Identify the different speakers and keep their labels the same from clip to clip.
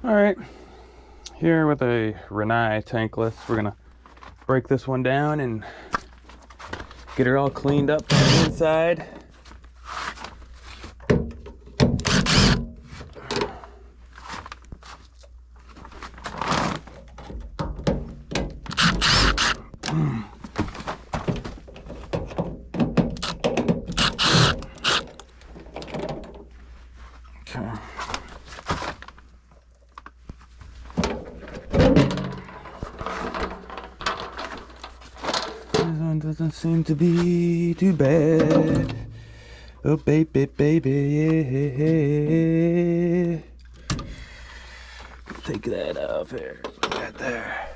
Speaker 1: All right, here with a Renai tankless, we're gonna break this one down and get her all cleaned up from the inside. Okay. This one doesn't seem to be too bad. Oh baby, baby, yeah. Take that off here. Put that there.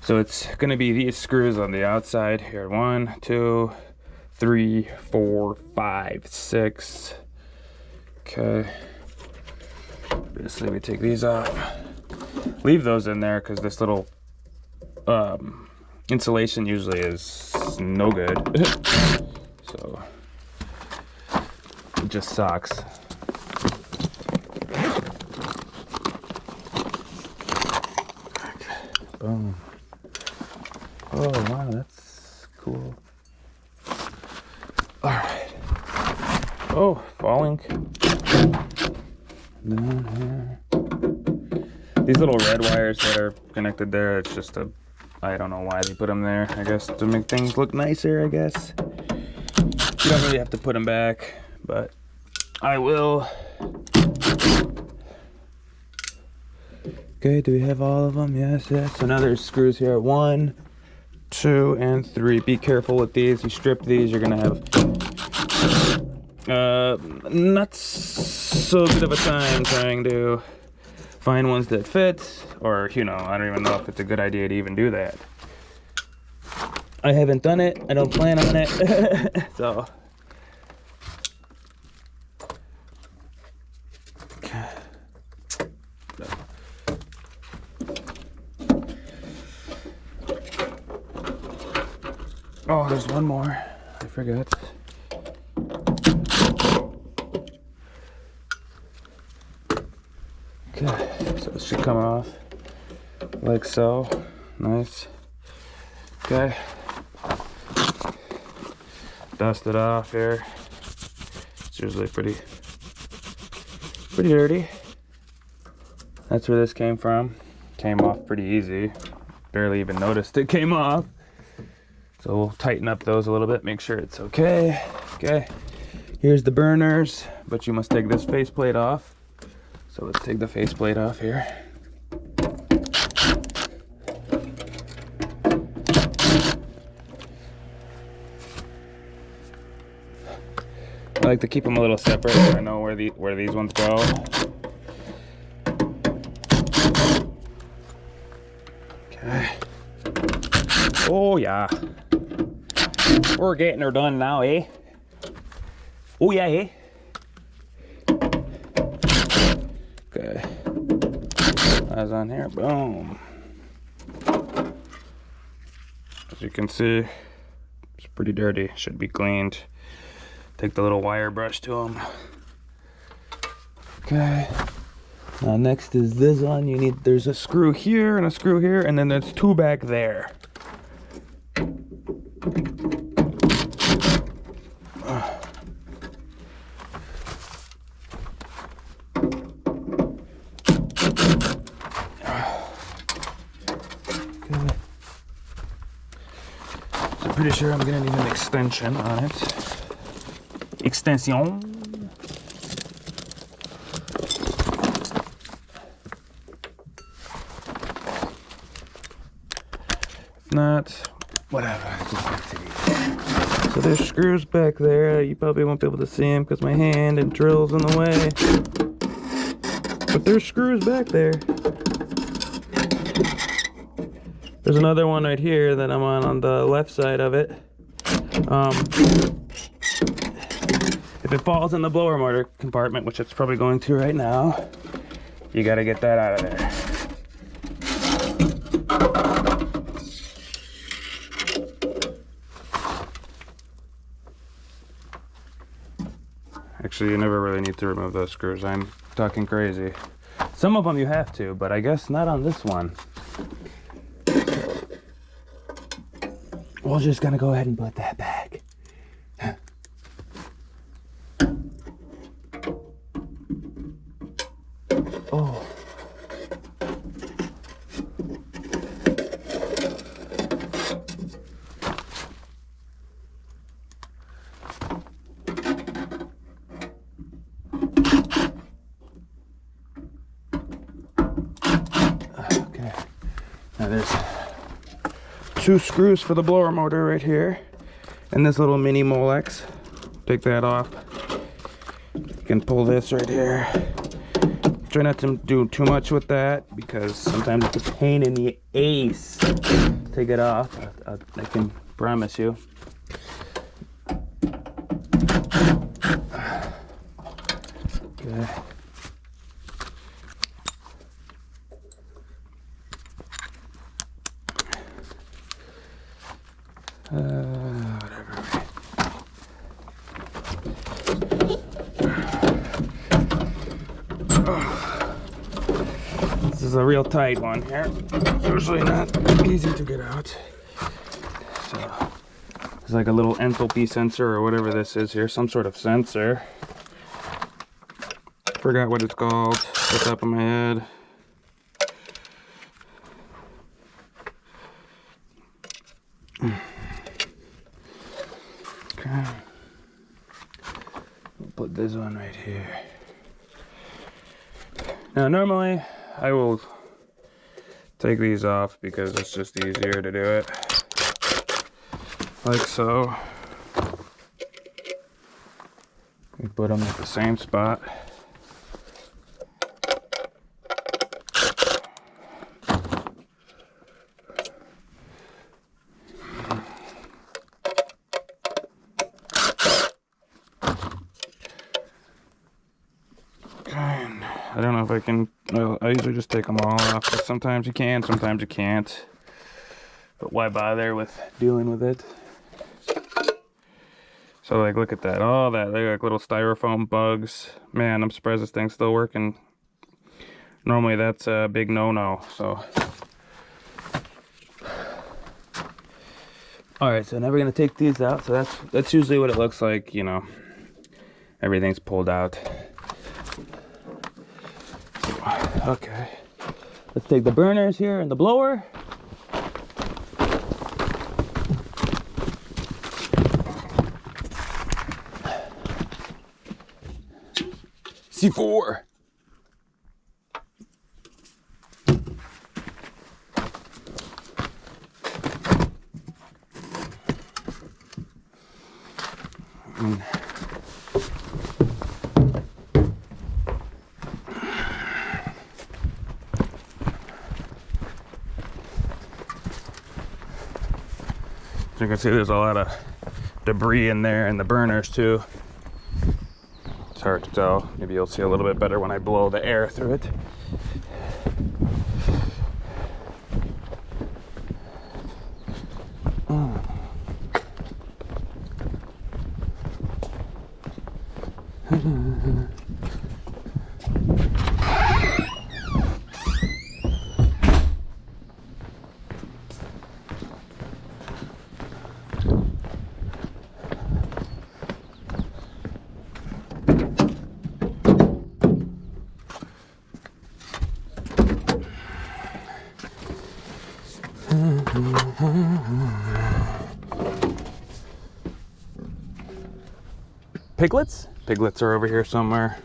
Speaker 1: So it's gonna be these screws on the outside here. 1, 2, 3, 4, 5, 6. Okay. Basically, we take these off. Leave those in there because this little insulation usually is no good. So it just sucks. Boom. Oh wow, that's cool. All right. Oh, falling down here. These little red wires that are connected there, it's just a, I don't know why they put them there. I guess to make things look nicer, I guess. You don't really have to put them back, but I will. Okay, do we have all of them? Yes, yes. So now there's screws here. 1, 2, and 3. Be careful with these. You strip these, you're gonna have not so good of a time trying to find ones that fit, or you know, I don't even know if it's a good idea to even do that. I haven't done it. I don't plan on it. So. Oh, there's one more. I forgot. Okay, so this should come off like so. Nice. Okay. Dust it off here. It's usually pretty dirty. That's where this came from. Came off pretty easy. Barely even noticed it came off. So we'll tighten up those a little bit, make sure it's okay. Okay, here's the burners, but you must take this faceplate off. So let's take the faceplate off here. I like to keep them a little separate so I know where these ones go. Okay. Oh yeah. We're getting her done now, eh? Oh yeah, eh? Okay. Eyes on here. Boom. As you can see, it's pretty dirty. Should be cleaned. Take the little wire brush to them. Okay. Now next is this one. There's a screw here and a screw here, and then there's 2 back there. Pretty sure I'm gonna need an extension on it. Extension. If not, whatever. So there's screws back there. You probably won't be able to see them because my hand and drill's in the way. But there's screws back there. There's another one right here that I'm on the left side of it. If it falls in the blower motor compartment, which it's probably going to right now, you gotta get that out of there. Actually, you never really need to remove those screws. I'm talking crazy. Some of them you have to, but I guess not on this one. We're just gonna go ahead and put that back. Oh. Okay. Now there's 2 screws for the blower motor right here, and this little mini Molex. Take that off. You can pull this right here. Try not to do too much with that because sometimes it's a pain in the ace. Take it off. I can promise you. Okay. Whatever. This is a real tight one here. Usually not easy to get out. So it's like a little enthalpy sensor or whatever this is here, some sort of sensor. Forgot what it's called off the top of my head. Okay. We'll put this one right here. Now normally I will take these off because it's just easier to do it. Like so. We put them at the same spot. I don't know if I can, well, I usually just take them all off, but sometimes you can, sometimes you can't. But why bother with dealing with it? So like, look at that, all that, they're like little styrofoam bugs. Man, I'm surprised this thing's still working. Normally that's a big no-no, so. All right, so now we're gonna take these out. So that's usually what it looks like, you know, everything's pulled out. Okay, let's take the burners here and the blower. C4. As you can see, there's a lot of debris in there and the burners too. It's hard to tell. Maybe you'll see a little bit better when I blow the air through it. Piglets? Piglets are over here somewhere.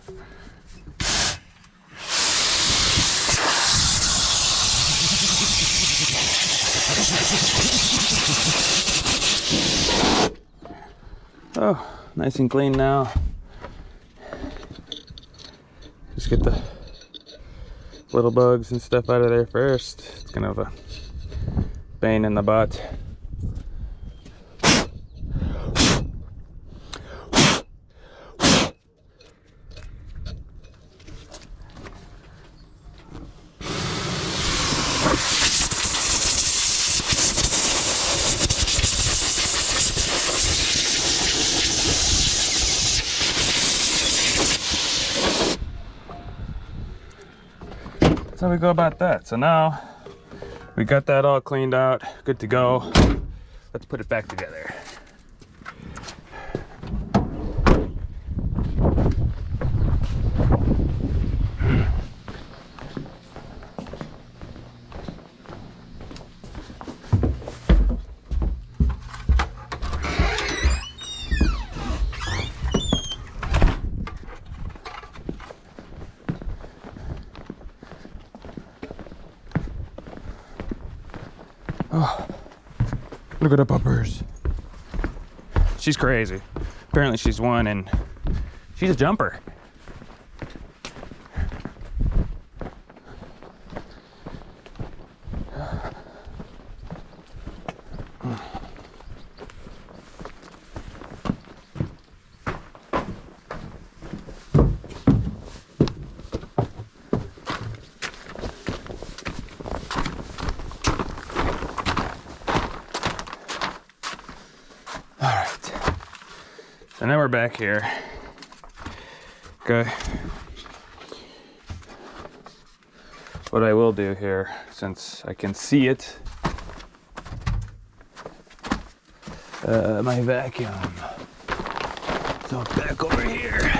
Speaker 1: Oh, nice and clean now. Just get the little bugs and stuff out of there first. It's kind of a pain in the butt. that's how we go about that. So now we got that all cleaned out, good to go. Let's put it back together. Oh, look at the bumpers. She's crazy. Apparently she's one and she's a jumper. So now we're back here. Okay. What I will do here, since I can see it, my vacuum. So back over here.